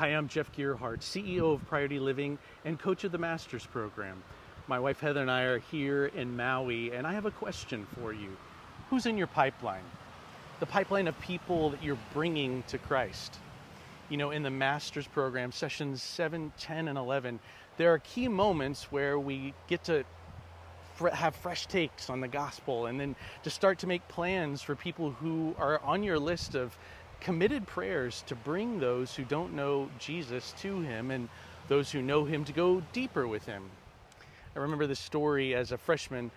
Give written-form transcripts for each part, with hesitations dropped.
Hi, I'm Jeff Gearhart, CEO of Priority Living and coach of the Masters Program. My wife Heather and I are here in Maui, and I have a question for you. Who's in your pipeline? The pipeline of people that you're bringing to Christ. You know, in the Masters Program, sessions 7, 10, and 11, there are key moments where we get to have fresh takes on the gospel and then to start to make plans for people who are on your list of committed prayers to bring those who don't know Jesus to him and those who know him to go deeper with him. I remember this story as a freshman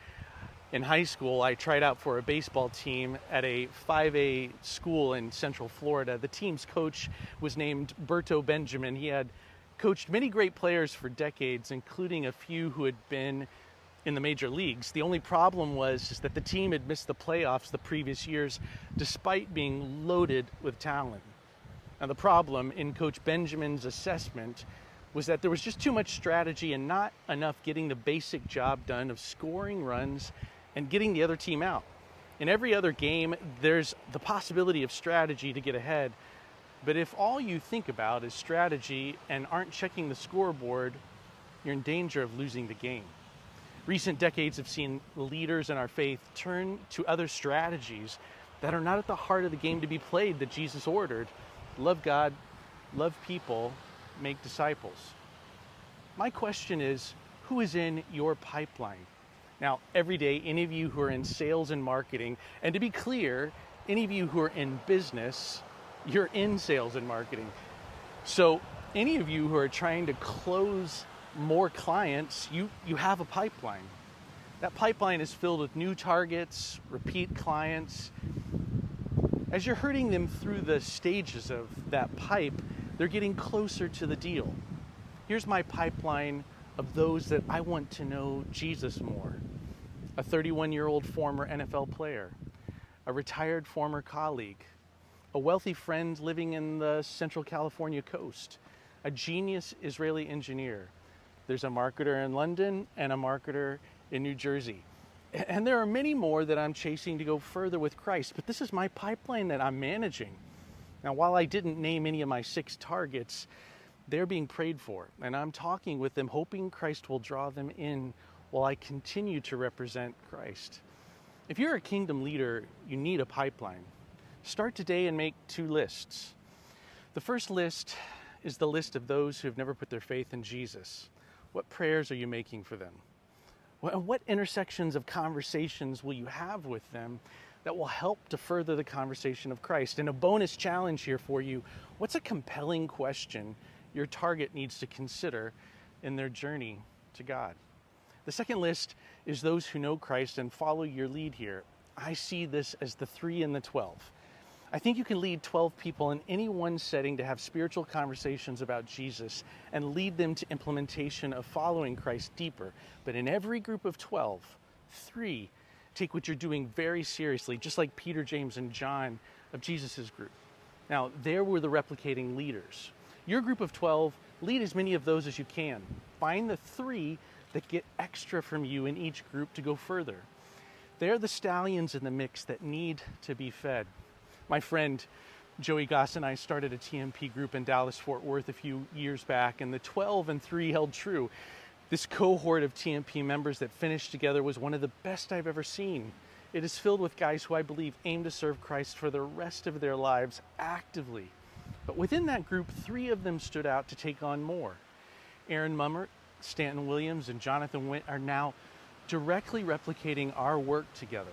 in high school. I tried out for a baseball team at a 5A school in Central Florida. The team's coach was named Berto Benjamin. He had coached many great players for decades, including a few who had been in the major leagues. The only problem was that the team had missed the playoffs the previous years despite being loaded with talent. Now the problem in Coach Benjamin's assessment was that there was just too much strategy and not enough getting the basic job done of scoring runs and getting the other team out. In every other game, there's the possibility of strategy to get ahead, but if all you think about is strategy and aren't checking the scoreboard, you're in danger of losing the game. Recent decades have seen leaders in our faith turn to other strategies that are not at the heart of the game to be played that Jesus ordered. Love God, love people, make disciples. My question is, who is in your pipeline? Now, every day, any of you who are in sales and marketing, and to be clear, any of you who are in business, you're in sales and marketing. So any of you who are trying to close more clients, you have a pipeline. That pipeline is filled with new targets, repeat clients. As you're herding them through the stages of that pipe, they're getting closer to the deal. Here's my pipeline of those that I want to know Jesus more. A 31-year-old former NFL player, a retired former colleague, a wealthy friend living in the Central California coast, a genius Israeli engineer. There's a marketer in London and a marketer in New Jersey. And there are many more that I'm chasing to go further with Christ, but this is my pipeline that I'm managing. Now, while I didn't name any of my 6 targets, they're being prayed for, and I'm talking with them, hoping Christ will draw them in while I continue to represent Christ. If you're a kingdom leader, you need a pipeline. Start today and make 2 lists. The first list is the list of those who have never put their faith in Jesus. What prayers are you making for them? What intersections of conversations will you have with them that will help to further the conversation of Christ? And a bonus challenge here for you, what's a compelling question your target needs to consider in their journey to God? The second list is those who know Christ and follow your lead here. I see this as the 3 and the 12. I think you can lead 12 people in any one setting to have spiritual conversations about Jesus and lead them to implementation of following Christ deeper. But in every group of 12, 3 take what you're doing very seriously, just like Peter, James, and John of Jesus's group. Now, there were the replicating leaders. Your group of 12, lead as many of those as you can. Find the 3 that get extra from you in each group to go further. They're the stallions in the mix that need to be fed. My friend Joey Goss and I started a TMP group in Dallas-Fort Worth a few years back, and the 12 and 3 held true. This cohort of TMP members that finished together was one of the best I've ever seen. It is filled with guys who I believe aim to serve Christ for the rest of their lives actively. But within that group, 3 of them stood out to take on more. Aaron Mummert, Stanton Williams, and Jonathan Witt are now directly replicating our work together.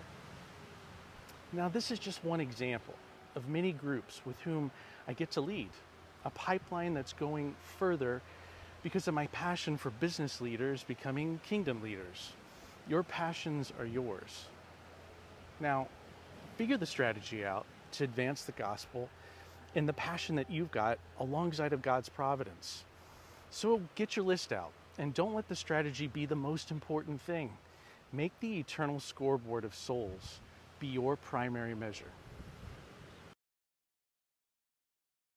Now, this is just one example of many groups with whom I get to lead, a pipeline that's going further because of my passion for business leaders becoming kingdom leaders. Your passions are yours. Now, figure the strategy out to advance the gospel and the passion that you've got alongside of God's providence. So get your list out and don't let the strategy be the most important thing. Make the eternal scoreboard of souls be your primary measure.